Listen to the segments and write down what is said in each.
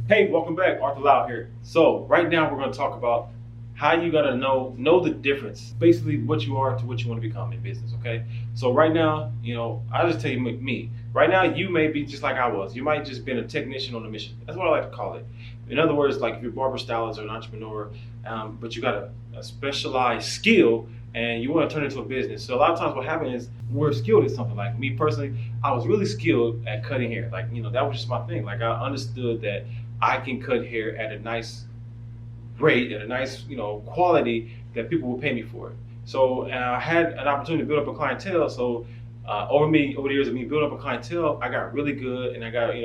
Hey, welcome back. Arthur Lau here. So right now we're going to talk about how you got to know the difference, basically what you are to what you want to become in business. Okay. So right now, I'll just tell you me. Right now, you may be just like I was. You might just been a technician on a mission. That's what I like to call it. In other words, like if you're a barber stylist or an entrepreneur, but you got a specialized skill and you want to turn it into a business. So a lot of times what happens is we're skilled at something. Like me personally, I was really skilled at cutting hair. Like, that was just my thing. Like I understood that I can cut hair at a nice rate, at a nice, quality that people will pay me for it. So, and I had an opportunity to build up a clientele. So, over the years of me building up a clientele, I got really good, and I got,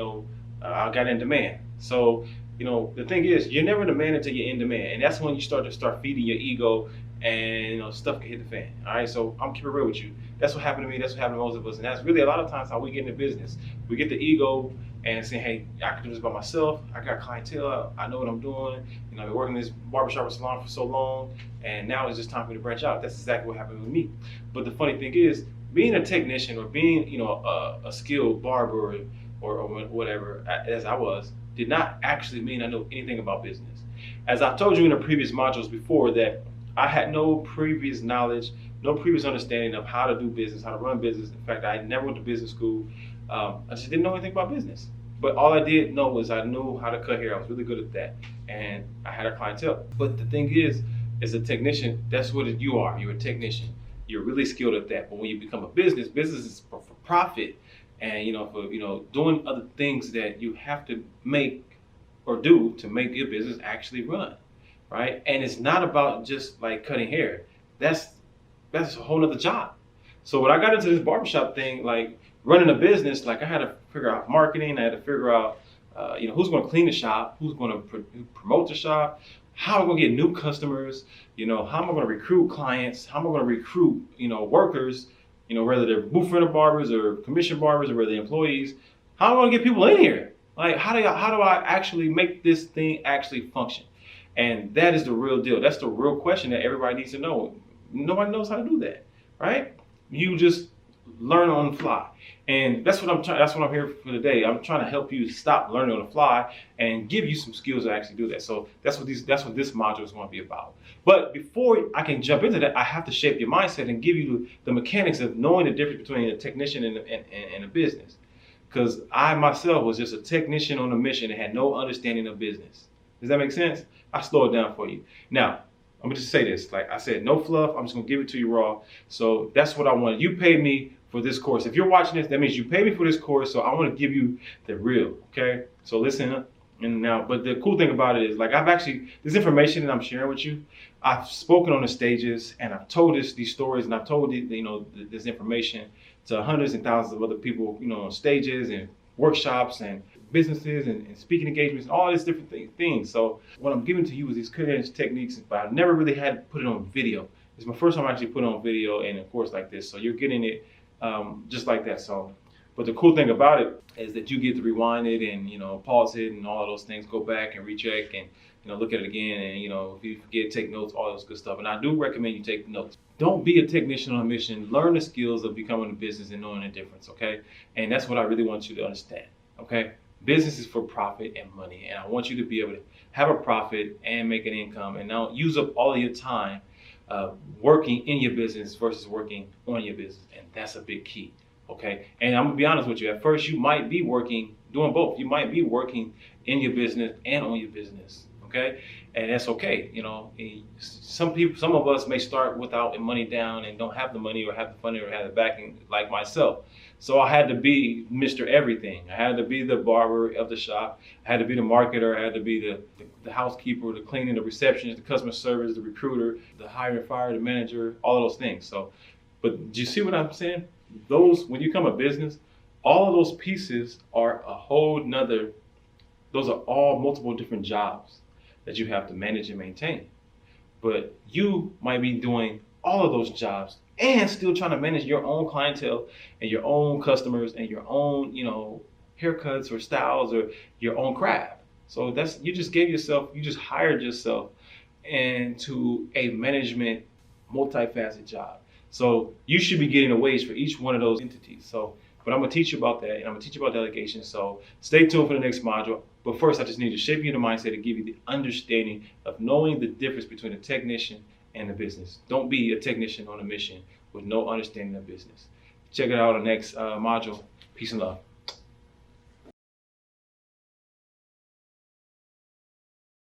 I got in demand. So, the thing is, you're never in demand until you're in demand, and that's when you start feeding your ego, and stuff can hit the fan. All right, so I'm keeping it real with you. That's what happened to me. That's what happened to most of us, and that's really a lot of times how we get into business. We get the ego and saying, hey, I can do this by myself. I got clientele. I know what I'm doing. I've been working in this barbershop salon for so long, and now it's just time for me to branch out. That's exactly what happened with me. But the funny thing is, being a technician or being, a skilled barber or whatever, as I was, did not actually mean I know anything about business. As I've told you in the previous modules before, that I had no previous knowledge, no previous understanding of how to do business, how to run business. In fact, I never went to business school. I just didn't know anything about business. But all I did know was I knew how to cut hair. I was really good at that. And I had a clientele. But the thing is, as a technician, that's what you are. You're a technician. You're really skilled at that. But when you become a business is for profit. And for doing other things that you have to make or do to make your business actually run. Right? And it's not about just like cutting hair. That's a whole nother job. So when I got into this barbershop thing, like running a business, like I had to figure out marketing. I had to figure out, who's going to clean the shop, who's going to promote the shop, how am I going to get new customers, how am I going to recruit clients, how am I going to recruit, workers, whether they're booth rental barbers or commission barbers or whether they're employees, how am I going to get people in here? Like, how do I actually make this thing actually function? And that is the real deal. That's the real question that everybody needs to know. Nobody knows how to do that, right? You just learn on the fly. And that's what I'm here for today. I'm trying to help you stop learning on the fly and give you some skills to actually do that. So that's what this module is going to be about. But before I can jump into that, I have to shape your mindset and give you the mechanics of knowing the difference between a technician and a business. Because I myself was just a technician on a mission and had no understanding of business. Does that make sense? I'll slow it down for you. Now, I'm gonna just say this. Like I said, no fluff. I'm just gonna give it to you raw. So that's what I wanted. You paid me for this course. If you're watching this, that means you paid me for this course. So I want to give you the real. Okay. So listen up. And now, but the cool thing about it is, like, this information that I'm sharing with you, I've spoken on the stages and I've told these stories and I've told this information to hundreds and thousands of other people, on stages and workshops and businesses and speaking engagements and all these different things. So what I'm giving to you is these cutting edge techniques, but I never really had to put it on video. It's my first time actually putting on video and a course like this. So you're getting it just like that. So, but the cool thing about it is that you get to rewind it and pause it and all of those things. Go back and recheck and look at it again. And if you forget, take notes, all those good stuff. And I do recommend you take notes. Don't be a technician on a mission. Learn the skills of becoming a business and knowing the difference. Okay, and that's what I really want you to understand. Okay. Business is for profit and money, and I want you to be able to have a profit and make an income and not use up all of your time working in your business versus working on your business, and that's a big key. Okay, and I'm gonna be honest with you. At first, you might be doing both. You might be working in your business and on your business. Okay, and that's okay. Some of us may start without money down and don't have the money or have the funding or have the backing, like myself. So I had to be Mr. Everything. I had to be the barber of the shop. I had to be the marketer. I had to be the housekeeper, the cleaning, the receptionist, the customer service, the recruiter, the hire and fire, the manager, all of those things. So, but do you see what I'm saying? When you become a business, all of those pieces are those are all multiple different jobs that you have to manage and maintain. But you might be doing all of those jobs and still trying to manage your own clientele and your own customers and your own, haircuts or styles or your own craft. So you just hired yourself into a management multifaceted job. So you should be getting a wage for each one of those entities. So But I'm gonna teach you about that, and I'm gonna teach you about delegation. So stay tuned for the next module. But first, I just need to shape you the mindset to give you the understanding of knowing the difference between a technician and a business. Don't be a technician on a mission with no understanding of business. Check it out on the next module. Peace and love.